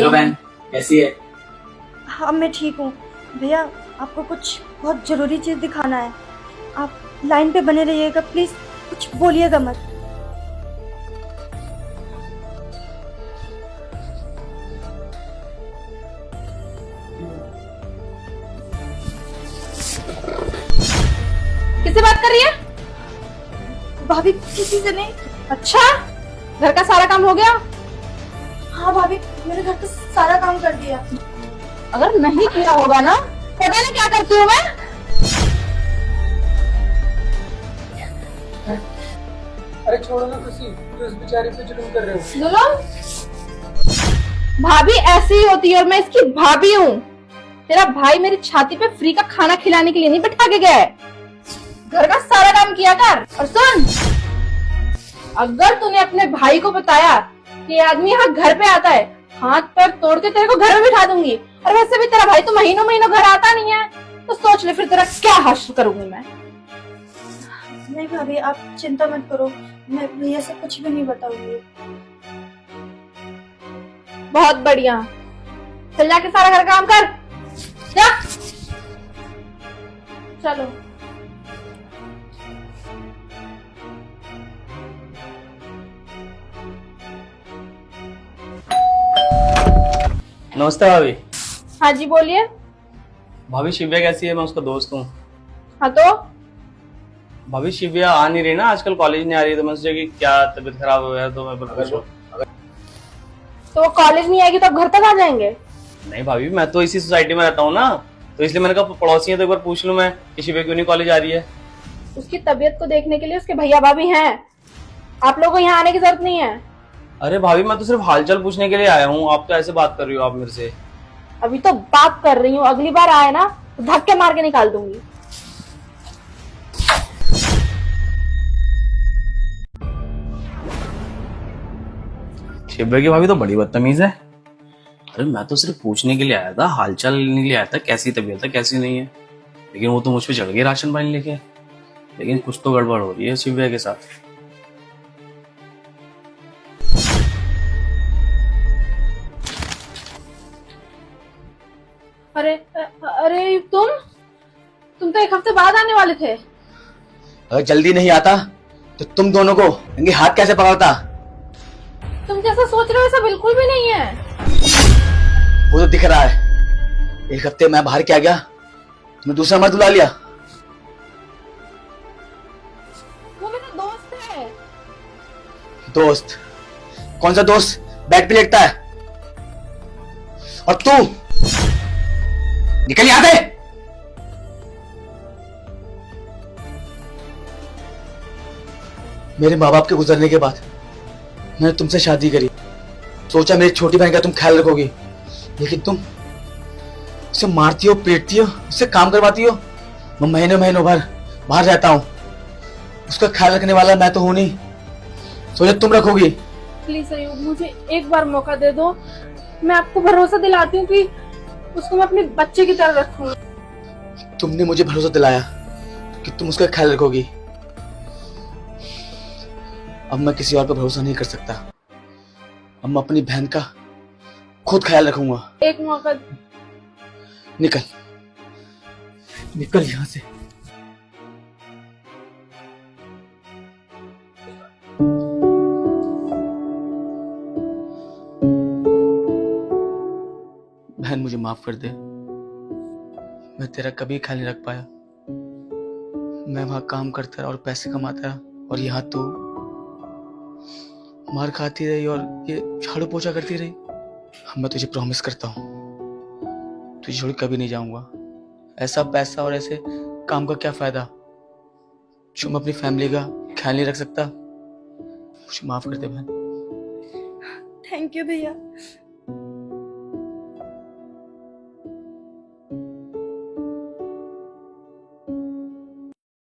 Hello बहन, कैसी है? हाँ मैं ठीक हूँ भैया। आपको कुछ बहुत ज़रूरी चीज़ दिखाना है। आप लाइन पे बने रहिएगा प्लीज़, कुछ बोलिएगा मत। किससे बात कर रही है? भाभी किसी से नहीं। अच्छा, घर का सारा काम हो गया? हाँ भाभी, मैंने घर का सारा काम कर दिया। अगर नहीं किया होगा ना, पता नहीं क्या करती हूँ मैं। अरे छोड़ो ना खुशी, तो इस बेचारी पे जुल्म कर रहे हो। जुल्म? भाभी ऐसी ही होती है और मैं इसकी भाभी हूँ। तेरा भाई मेरी छाती पे फ्री का खाना खिलाने के लिए नहीं बैठा के गया है। घर का सारा काम किया कर। और सुन, अगर तूने अपने भाई को बताया कि ये आदमी यहाँ घर पे आता है, हाथ पैर तोड़ के तेरे को घर में बिठा दूंगी। और वैसे भी तेरा भाई तो महीनों महीनों घर आता नहीं है, तो सोच ले फिर तेरा क्या हश्र करूंगी मैं। नहीं भाभी, आप चिंता मत करो, मैं भैया से कुछ भी नहीं बताऊंगी। बहुत बढ़िया, चल जाके सारा घर काम कर जा। चलो। नमस्ते भाभी। हाँ जी बोलिए। भाभी शिव्या कैसी है? मैं उसका दोस्त हूँ। हाँ तो भाभी शिव्या आ नहीं रही ना, आजकल कॉलेज नहीं आ रही, तो मैं सोचा कि क्या तबीयत खराब हो गया, तो मैं पूछूं। तो वो कॉलेज नहीं आएगी तो अब घर तक आ जाएंगे? नहीं भाभी, मैं तो इसी सोसाइटी में रहता हूँ ना, तो इसलिए मैंने कहा पड़ोसी है तो एक बार पूछ लूं मैं कि शिव्या क्यों नहीं कॉलेज आ रही है। उसकी तबीयत को देखने के लिए उसके भैया भाभी हैं, आप लोगों को यहाँ आने की जरूरत नहीं है। अरे भाभी, मैं तो सिर्फ हालचाल पूछने के लिए आया हूँ, आप तो ऐसे बात कर रही हो आप मेरे से। अभी तो बात कर रही हूँ, अगली बार आए ना तो धक्के मार के निकाल दूंगी। शिव्या की भाभी तो बड़ी बदतमीज है। अरे मैं तो सिर्फ पूछने के लिए आया था, हालचाल लेने के लिए आया था, कैसी तबीयत है कैसी नहीं है, लेकिन वो तो मुझ पे चढ़ गई राशन पानी लेके। लेकिन कुछ तो गड़बड़ हो रही है शिव्या के साथ। अरे अरे तुम तो एक हफ्ते बाद आने वाले थे। अगर जल्दी नहीं आता तो तुम दोनों को इनके हाथ कैसे पकड़ता? तुम जैसा सोच रहे हो ऐसा बिल्कुल भी नहीं है। वो तो दिख रहा है, एक हफ्ते मैं बाहर क्या गया, तुमने दूसरा मर्द बुला लिया। वो मेरा दोस्त है। दोस्त? कौन सा दोस्त बेड पे लेटता है? और तू निकल यहाँ से। मेरे माँ बाप के गुजरने के बाद मैंने तुमसे शादी करी, सोचा मेरी छोटी बहन का तुम ख्याल रखोगी, लेकिन तुम उसे मारती हो, पीटती हो, उससे काम करवाती हो। मैं महीनों महीनों भर बाहर रहता हूँ, उसका ख्याल रखने वाला मैं तो हूं नहीं, सोचा तुम रखोगी। प्लीज अयूब, मुझे एक बार मौका दे दो, मैं आपको भरोसा दिलाती हूँ कि उसको मैं अपने बच्चे की तरह रखूंगी। तुमने मुझे भरोसा दिलाया कि तुम उसका ख्याल रखोगी, अब मैं किसी और पर भरोसा नहीं कर सकता। अब मैं अपनी बहन का खुद ख्याल रखूंगा। एक मौका। निकल निकल यहां से। बहन मुझे माफ कर दे, मैं तेरा कभी ख्याल नहीं रख पाया। मैं वहां काम करता रहा और पैसे कमाता रहा, और यहाँ तू मार खाती रही और ये झाड़ू पोछा करती रही। मैं तुझे प्रॉमिस करता हूँ, तुझे छोड़ कभी नहीं जाऊंगा। ऐसा पैसा और ऐसे काम का क्या फायदा जो मैं अपनी फैमिली का ख्याल नहीं रख सकता। मुझे माफ कर दे बहन। थैंक यू भैया।